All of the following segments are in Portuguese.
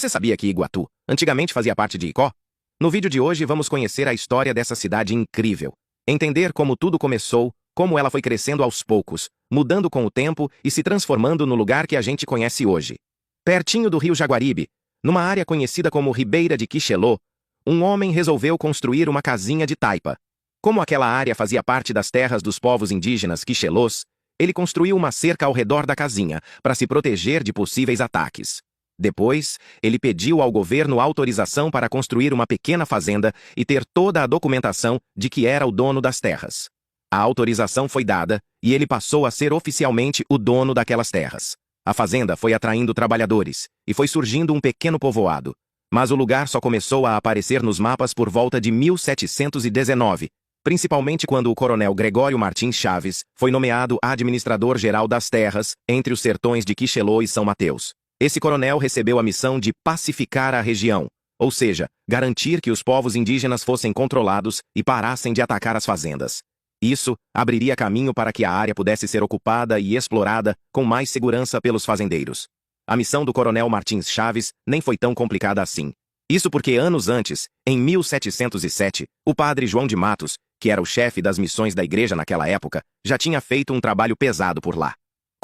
Você sabia que Iguatu antigamente fazia parte de Icó? No vídeo de hoje vamos conhecer a história dessa cidade incrível, entender como tudo começou, como ela foi crescendo aos poucos, mudando com o tempo e se transformando no lugar que a gente conhece hoje. Pertinho do rio Jaguaribe, numa área conhecida como Ribeira de Quixelô, um homem resolveu construir uma casinha de taipa. Como aquela área fazia parte das terras dos povos indígenas Quixelôs, ele construiu uma cerca ao redor da casinha para se proteger de possíveis ataques. Depois, ele pediu ao governo autorização para construir uma pequena fazenda e ter toda a documentação de que era o dono das terras. A autorização foi dada e ele passou a ser oficialmente o dono daquelas terras. A fazenda foi atraindo trabalhadores e foi surgindo um pequeno povoado. Mas o lugar só começou a aparecer nos mapas por volta de 1719, principalmente quando o coronel Gregório Martins Chaves foi nomeado administrador-geral das terras entre os sertões de Quixelô e São Mateus. Esse coronel recebeu a missão de pacificar a região, ou seja, garantir que os povos indígenas fossem controlados e parassem de atacar as fazendas. Isso abriria caminho para que a área pudesse ser ocupada e explorada com mais segurança pelos fazendeiros. A missão do coronel Martins Chaves nem foi tão complicada assim. Isso porque anos antes, em 1707, o padre João de Matos, que era o chefe das missões da igreja naquela época, já tinha feito um trabalho pesado por lá.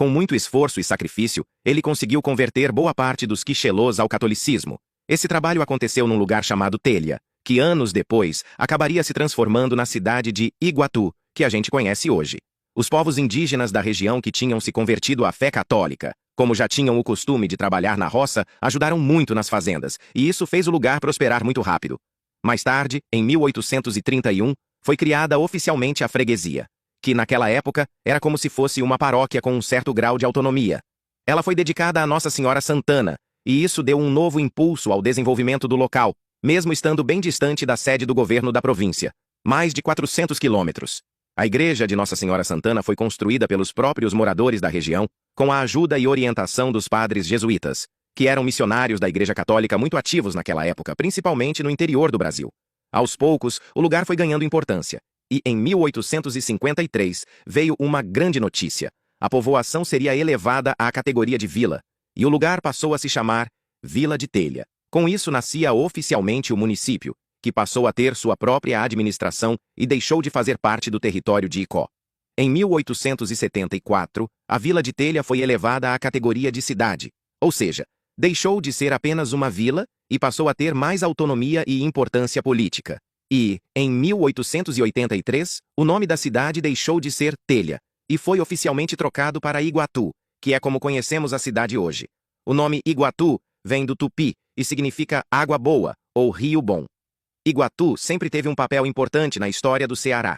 Com muito esforço e sacrifício, ele conseguiu converter boa parte dos Quixelôs ao catolicismo. Esse trabalho aconteceu num lugar chamado Telha, que anos depois acabaria se transformando na cidade de Iguatu, que a gente conhece hoje. Os povos indígenas da região que tinham se convertido à fé católica, como já tinham o costume de trabalhar na roça, ajudaram muito nas fazendas, e isso fez o lugar prosperar muito rápido. Mais tarde, em 1831, foi criada oficialmente a freguesia, que naquela época era como se fosse uma paróquia com um certo grau de autonomia. Ela foi dedicada a Nossa Senhora Santana, e isso deu um novo impulso ao desenvolvimento do local, mesmo estando bem distante da sede do governo da província, mais de 400 quilômetros. A igreja de Nossa Senhora Santana foi construída pelos próprios moradores da região, com a ajuda e orientação dos padres jesuítas, que eram missionários da Igreja Católica muito ativos naquela época, principalmente no interior do Brasil. Aos poucos, o lugar foi ganhando importância. E em 1853 veio uma grande notícia. A povoação seria elevada à categoria de vila, e o lugar passou a se chamar Vila de Telha. Com isso nascia oficialmente o município, que passou a ter sua própria administração e deixou de fazer parte do território de Icó. Em 1874, a Vila de Telha foi elevada à categoria de cidade, ou seja, deixou de ser apenas uma vila e passou a ter mais autonomia e importância política. E, em 1883, o nome da cidade deixou de ser Telha e foi oficialmente trocado para Iguatu, que é como conhecemos a cidade hoje. O nome Iguatu vem do tupi e significa água boa ou rio bom. Iguatu sempre teve um papel importante na história do Ceará.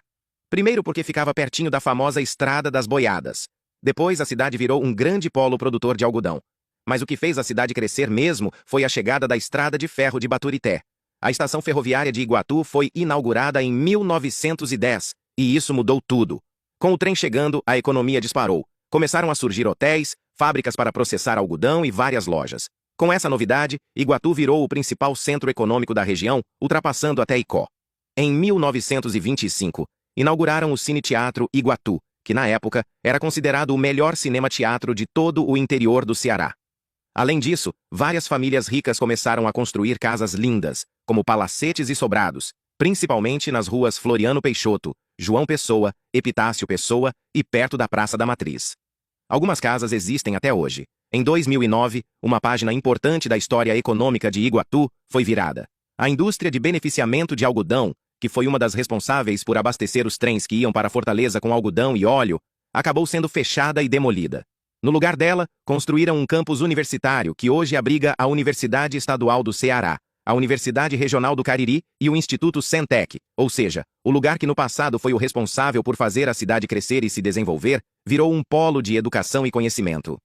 Primeiro porque ficava pertinho da famosa Estrada das Boiadas. Depois a cidade virou um grande polo produtor de algodão. Mas o que fez a cidade crescer mesmo foi a chegada da Estrada de Ferro de Baturité. A estação ferroviária de Iguatu foi inaugurada em 1910, e isso mudou tudo. Com o trem chegando, a economia disparou. Começaram a surgir hotéis, fábricas para processar algodão e várias lojas. Com essa novidade, Iguatu virou o principal centro econômico da região, ultrapassando até Icó. Em 1925, inauguraram o Cine Teatro Iguatu, que na época era considerado o melhor cinema-teatro de todo o interior do Ceará. Além disso, várias famílias ricas começaram a construir casas lindas, como palacetes e sobrados, principalmente nas ruas Floriano Peixoto, João Pessoa, Epitácio Pessoa e perto da Praça da Matriz. Algumas casas existem até hoje. Em 2009, uma página importante da história econômica de Iguatu foi virada. A indústria de beneficiamento de algodão, que foi uma das responsáveis por abastecer os trens que iam para Fortaleza com algodão e óleo, acabou sendo fechada e demolida. No lugar dela, construíram um campus universitário que hoje abriga a Universidade Estadual do Ceará, a Universidade Regional do Cariri e o Instituto Centec, ou seja, o lugar que no passado foi o responsável por fazer a cidade crescer e se desenvolver, virou um polo de educação e conhecimento.